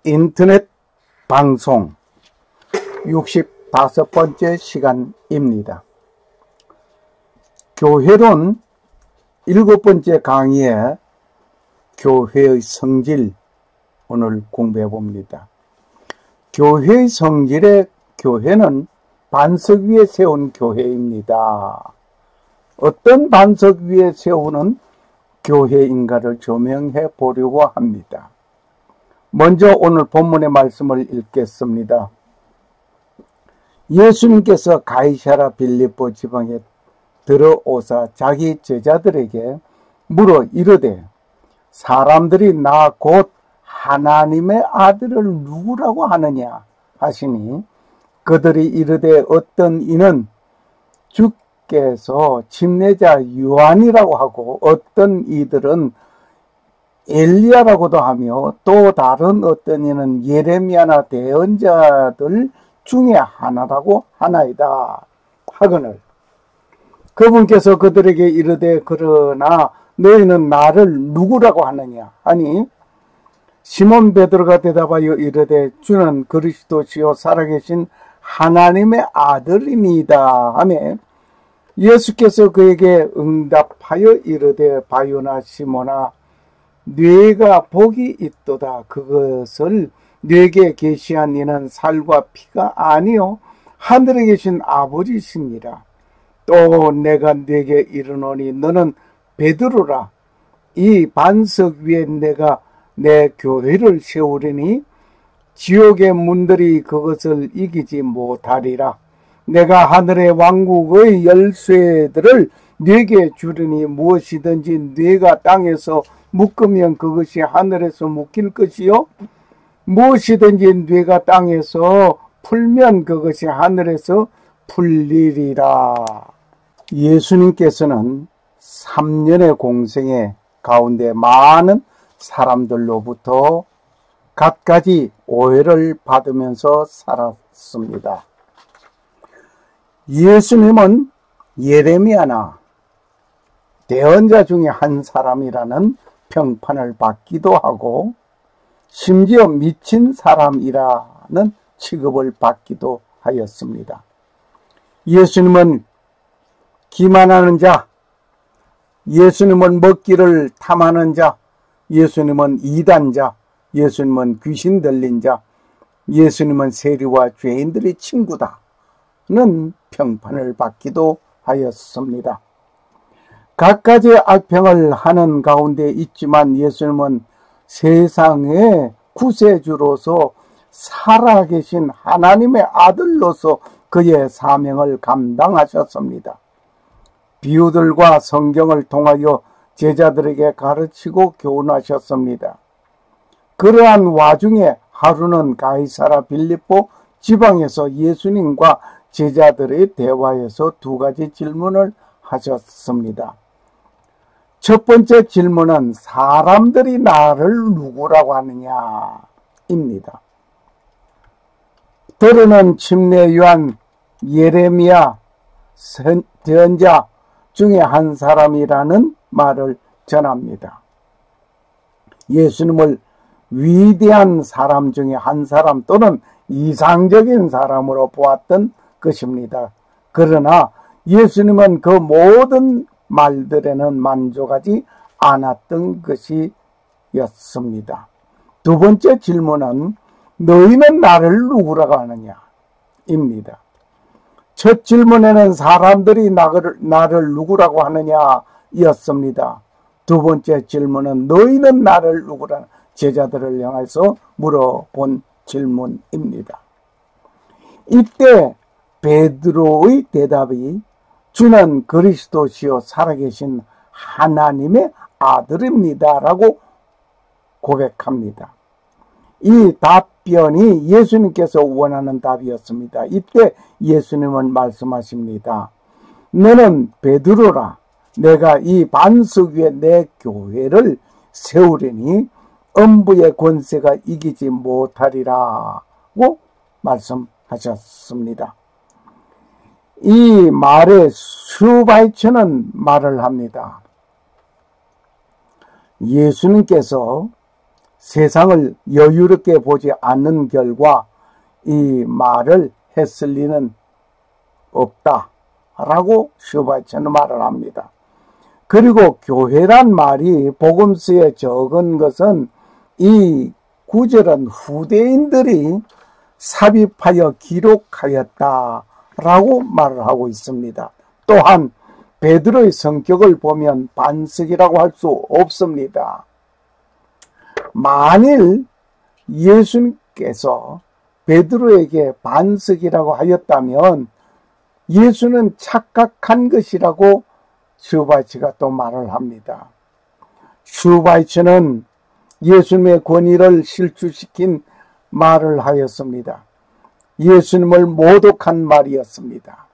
인터넷 방송 65번째 시간입니다. 교회론 7번째 강의에 교회의 성질 오늘 공부해 봅니다. 교회의 성질의 교회는 반석 위에 세운 교회입니다. 어떤 반석 위에 세우는 교회인가를 조명해 보려고 합니다. 먼저 오늘 본문의 말씀을 읽겠습니다. 예수님께서 가이사랴 빌립보 지방에 들어오사 자기 제자들에게 물어 이르되 사람들이 나 곧 하나님의 아들을 누구라고 하느냐 하시니 그들이 이르되 어떤 이는 주께서 침례자 요한이라고 하고 어떤 이들은 엘리야라고도 하며 또 다른 어떤 이는 예레미야나 대언자들 중에 하나라고 하나이다 하거늘 그분께서 그들에게 이르되 그러나 너희는 나를 누구라고 하느냐 하니 시몬 베드로가 대답하여 이르되 주는 그리스도시요 살아계신 하나님의 아들입니다 하매 예수께서 그에게 응답하여 이르되 바요나 시몬아 뇌가 복이 있도다. 그것을 뇌게 계시한 이는 살과 피가 아니요 하늘에 계신 아버지시니라. 또 내가 네게 이르노니 너는 베드로라. 이 반석 위에 내가 내 교회를 세우리니 지옥의 문들이 그것을 이기지 못하리라. 내가 하늘의 왕국의 열쇠들을 네게 주리니 무엇이든지 네가 땅에서 묶으면 그것이 하늘에서 묶일 것이요 무엇이든지 네가 땅에서 풀면 그것이 하늘에서 풀리리라. 예수님께서는 3년의 공생의 가운데 많은 사람들로부터 갖가지 오해를 받으면서 살았습니다. 예수님은 예레미야나 대언자 중에 한 사람이라는 평판을 받기도 하고 심지어 미친 사람이라는 취급을 받기도 하였습니다. 예수님은 기만하는 자, 예수님은 먹기를 탐하는 자, 예수님은 이단자, 예수님은 귀신 들린 자, 예수님은 세리와 죄인들의 친구다는 평판을 받기도 하였습니다. 갖가지 악평을 하는 가운데 있지만 예수님은 세상의 구세주로서 살아계신 하나님의 아들로서 그의 사명을 감당하셨습니다. 비유들과 성경을 통하여 제자들에게 가르치고 교훈하셨습니다. 그러한 와중에 하루는 가이사랴 빌립보 지방에서 예수님과 제자들의 대화에서 두 가지 질문을 하셨습니다. 첫 번째 질문은 사람들이 나를 누구라고 하느냐입니다. 들으는 침례 요한 예레미야 대언자 중에 한 사람이라는 말을 전합니다. 예수님을 위대한 사람 중에 한 사람 또는 이상적인 사람으로 보았던 것입니다. 그러나 예수님은 그 모든 말들에는 만족하지 않았던 것이었습니다. 두 번째 질문은 너희는 나를 누구라고 하느냐 입니다. 첫 질문에는 사람들이 나를 누구라고 하느냐 였습니다. 두 번째 질문은 너희는 나를 누구라는 제자들을 향해서 물어본 질문입니다. 이때 베드로의 대답이 주는 그리스도시요 살아계신 하나님의 아들입니다 라고 고백합니다. 이 답변이 예수님께서 원하는 답이었습니다. 이때 예수님은 말씀하십니다. 너는 베드로라. 내가 이 반석 위에 내 교회를 세우리니 음부의 권세가 이기지 못하리라고 말씀하셨습니다. 이 말에 수바이처는 말을 합니다. 예수님께서 세상을 여유롭게 보지 않는 결과 이 말을 했을 리는 없다라고 슈바이처는 말을 합니다. 그리고 교회란 말이 복음서에 적은 것은 이 구절은 후대인들이 삽입하여 기록하였다라고 말을 하고 있습니다. 또한 베드로의 성격을 보면 반석이라고 할 수 없습니다. 만일 예수님께서 베드로에게 반석이라고 하였다면 예수는 착각한 것이라고 슈바이처가 또 말을 합니다. 슈바이처는 예수님의 권위를 실추시킨 말을 하였습니다. 예수님을 모독한 말이었습니다.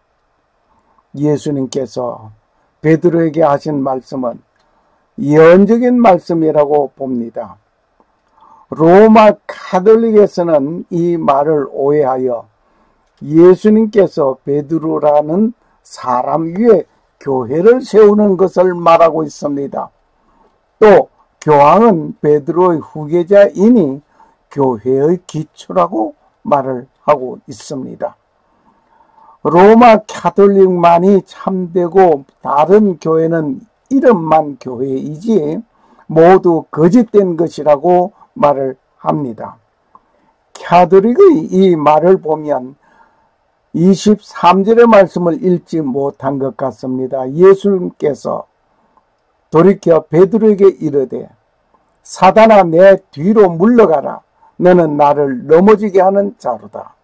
예수님께서 베드로에게 하신 말씀은 예언적인 말씀이라고 봅니다. 로마 가톨릭에서는 이 말을 오해하여 예수님께서 베드로라는 사람 위에 교회를 세우는 것을 말하고 있습니다. 또 교황은 베드로의 후계자이니 교회의 기초라고 말을 하고 있습니다. 로마 가톨릭만이 참되고 다른 교회는 이름만 교회이지 모두 거짓된 것이라고 말을 합니다. 가톨릭의 이 말을 보면 23절의 말씀을 읽지 못한 것 같습니다. 예수님께서 돌이켜 베드로에게 이르되 사단아 내 뒤로 물러가라. 너는 나를 넘어지게 하는 자로다.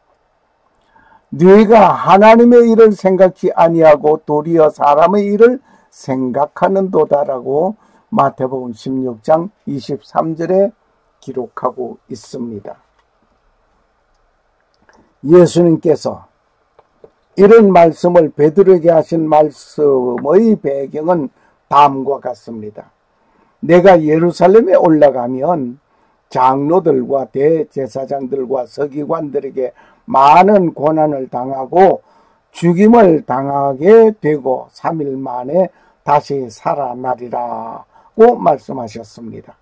네가 하나님의 일을 생각지 아니하고 도리어 사람의 일을 생각하는도다라고 마태복음 16장 23절에 기록하고 있습니다. 예수님께서 이런 말씀을 베드로에게 하신 말씀의 배경은 다음과 같습니다. 내가 예루살렘에 올라가면 장로들과 대제사장들과 서기관들에게 많은 고난을 당하고 죽임을 당하게 되고 3일 만에 다시 살아나리라고 말씀하셨습니다.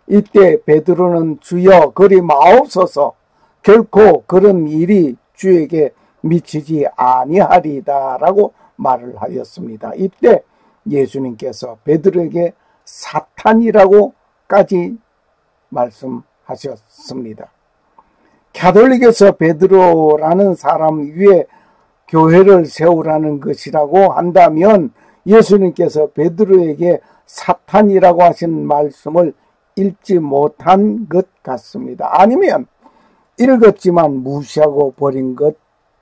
이때 베드로는 주여 그리 마옵소서 결코 그런 일이 주에게 미치지 아니하리다라고 말을 하였습니다. 이때 예수님께서 베드로에게 사탄이라고까지 말씀하셨습니다. 가톨릭에서 베드로라는 사람 위에 교회를 세우라는 것이라고 한다면 예수님께서 베드로에게 사탄이라고 하신 말씀을 읽지 못한 것 같습니다. 아니면 읽었지만 무시하고 버린 것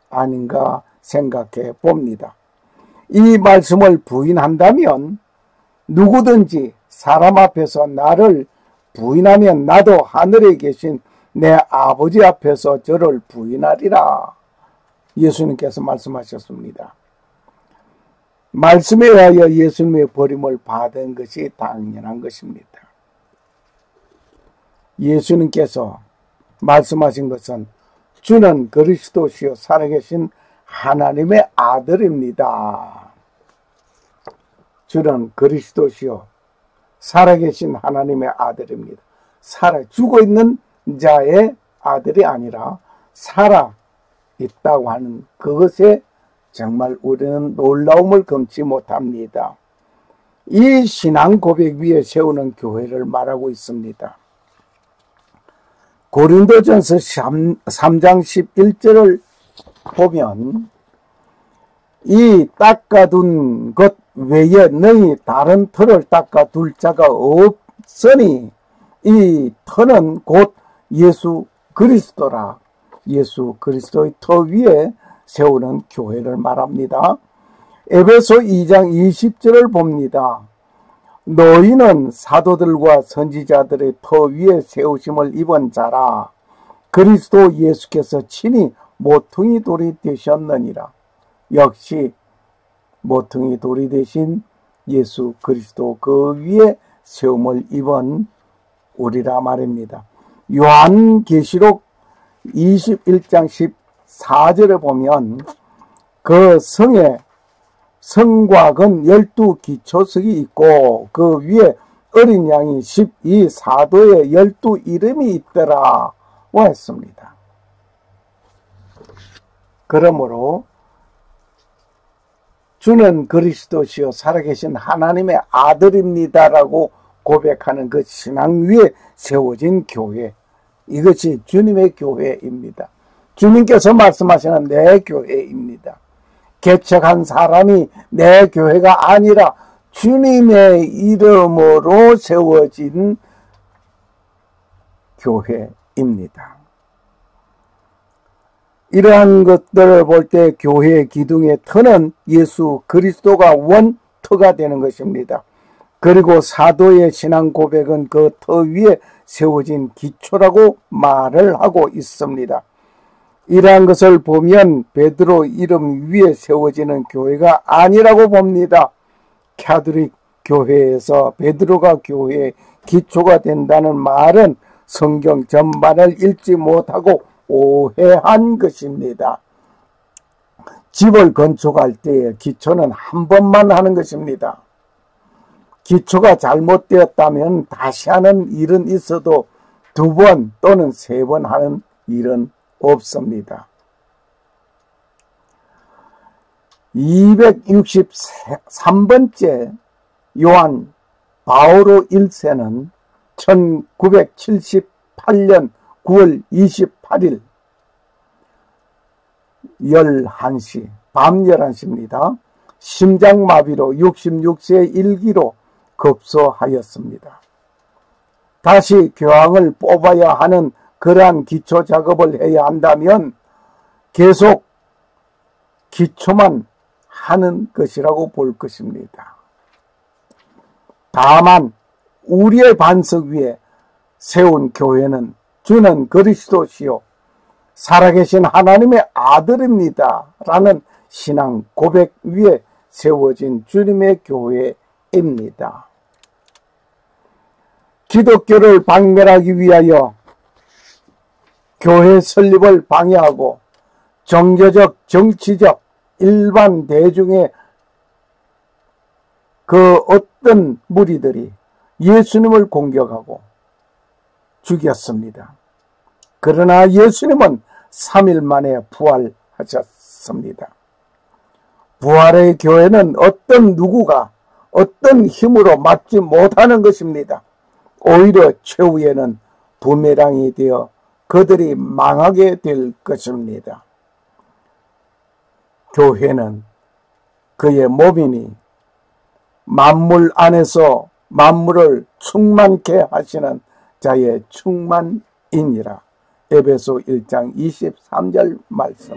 아닌가 생각해 봅니다. 이 말씀을 부인한다면 누구든지 사람 앞에서 나를 부인하면 나도 하늘에 계신 내 아버지 앞에서 저를 부인하리라. 예수님께서 말씀하셨습니다. 말씀에 의하여 예수님의 버림을 받은 것이 당연한 것입니다. 예수님께서 말씀하신 것은 주는 그리스도시요 살아계신 하나님의 아들입니다. 주는 그리스도시요 살아계신 하나님의 아들입니다. 죽어 있는 자의 아들이 아니라 살아 있다고 하는 그것에 정말 우리는 놀라움을 금치 못합니다. 이 신앙 고백 위에 세우는 교회를 말하고 있습니다. 고린도전서 3장 11절을 보면 이 닦아둔 것 외에 너희 다른 터를 닦아둘 자가 없으니 이 터는 곧 예수 그리스도라. 예수 그리스도의 터 위에 세우는 교회를 말합니다. 에베소 2장 20절을 봅니다. 너희는 사도들과 선지자들의 터 위에 세우심을 입은 자라. 그리스도 예수께서 친히 모퉁이 돌이 되셨느니라. 역시 모퉁이 돌이 되신 예수 그리스도 그 위에 세움을 입은 우리라 말입니다. 요한계시록 21장 14절에 보면 그 성에 성곽은 12기초석이 있고 그 위에 어린 양이 12 사도의 12 이름이 있더라고 했습니다. 그러므로 주는 그리스도시요 살아계신 하나님의 아들입니다라고 고백하는 그 신앙 위에 세워진 교회, 이것이 주님의 교회입니다. 주님께서 말씀하시는 내 교회입니다. 개척한 사람이 내 교회가 아니라 주님의 이름으로 세워진 교회입니다. 이러한 것들을 볼 때 교회의 기둥의 터는 예수 그리스도가 원터가 되는 것입니다. 그리고 사도의 신앙 고백은 그 터 위에 세워진 기초라고 말을 하고 있습니다. 이러한 것을 보면 베드로 이름 위에 세워지는 교회가 아니라고 봅니다. 카톨릭 교회에서 베드로가 교회의 기초가 된다는 말은 성경 전반을 읽지 못하고 오해한 것입니다. 집을 건축할 때의 기초는 한 번만 하는 것입니다. 기초가 잘못되었다면 다시 하는 일은 있어도 2번 또는 3번 하는 일은 없습니다. 263번째 요한 바오로 1세는 1978년 9월 28일 11시, 밤 11시입니다. 심장마비로 66세 일기로 급소하였습니다. 다시 교황을 뽑아야 하는 그러한 기초 작업을 해야 한다면 계속 기초만 하는 것이라고 볼 것입니다. 다만 우리의 반석 위에 세운 교회는 주는 그리스도시요 살아계신 하나님의 아들입니다 라는 신앙 고백 위에 세워진 주님의 교회입니다. 기독교를 박멸하기 위하여 교회 설립을 방해하고 종교적, 정치적, 일반 대중의 그 어떤 무리들이 예수님을 공격하고 죽였습니다. 그러나 예수님은 3일 만에 부활하셨습니다. 부활의 교회는 어떤 누구가 어떤 힘으로 막지 못하는 것입니다. 오히려 최후에는 부메랑이 되어 그들이 망하게 될 것입니다. 교회는 그의 몸이니 만물 안에서 만물을 충만케 하시는 자의 충만이니라. 에베소 1장 23절 말씀.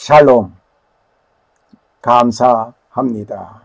샬롬. 감사합니다.